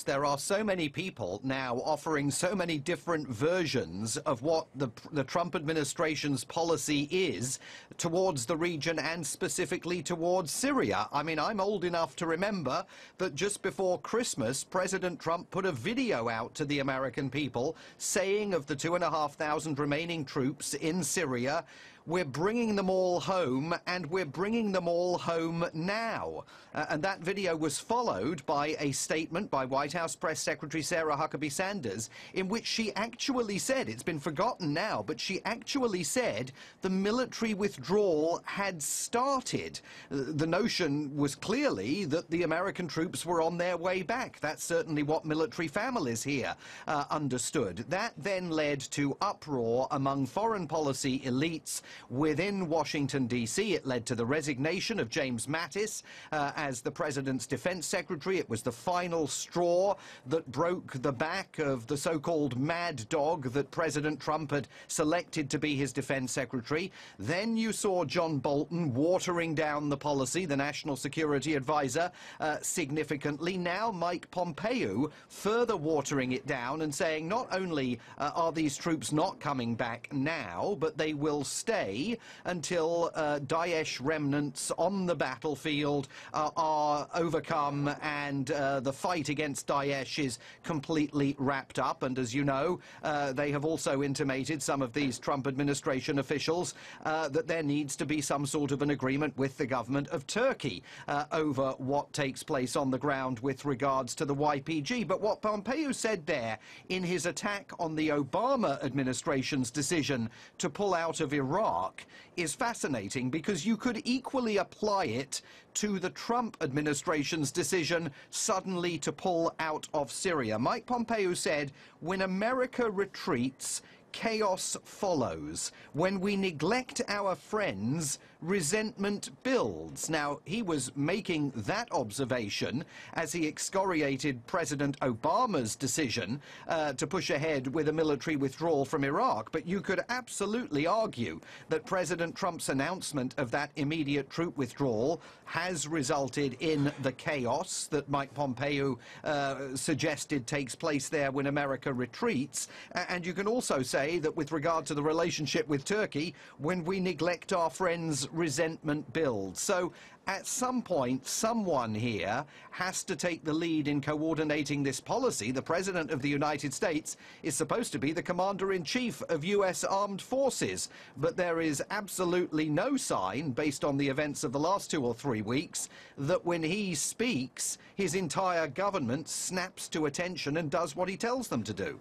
There are so many people now offering so many different versions of what the Trump administration's policy is towards the region and specifically towards Syria. I mean, I'm old enough to remember that just before Christmas, President Trump put a video out to the American people saying of the 2,500 remaining troops in Syria, we're bringing them all home, and we're bringing them all home now. And that video was followed by a statement by White House Press Secretary Sarah Huckabee Sanders, in which she actually said, it's been forgotten now, but she actually said the military withdrawal had started. The notion was clearly that the American troops were on their way back. That's certainly what military families here understood. That then led to uproar among foreign policy elites within Washington, D.C. It led to the resignation of James Mattis as the president's defense secretary. It was the final straw that broke the back of the so-called mad dog that President Trump had selected to be his defense secretary. Then you saw John Bolton watering down the policy, the national security advisor, significantly. Now Mike Pompeo further watering it down and saying not only are these troops not coming back now, but they will stay until Daesh remnants on the battlefield are overcome and the fight against Daesh is completely wrapped up. And as you know, they have also intimated, some of these Trump administration officials, that there needs to be some sort of an agreement with the government of Turkey over what takes place on the ground with regards to the YPG. But what Pompeo said there in his attack on the Obama administration's decision to pull out of Iraq is fascinating, because you could equally apply it to the Trump administration's decision suddenly to pull out of Syria. Mike Pompeo said, when America retreats, chaos follows. When we neglect our friends, resentment builds. Now, he was making that observation as he excoriated President Obama's decision to push ahead with a military withdrawal from Iraq. But you could absolutely argue that President Trump's announcement of that immediate troop withdrawal has resulted in the chaos that Mike Pompeo suggested takes place there when America retreats. And you can also say that with regard to the relationship with Turkey, when we neglect our friends, resentment builds. So at some point, someone here has to take the lead in coordinating this policy. The President of the United States is supposed to be the Commander-in-Chief of U.S. Armed Forces, but there is absolutely no sign, based on the events of the last 2 or 3 weeks, that when he speaks, his entire government snaps to attention and does what he tells them to do.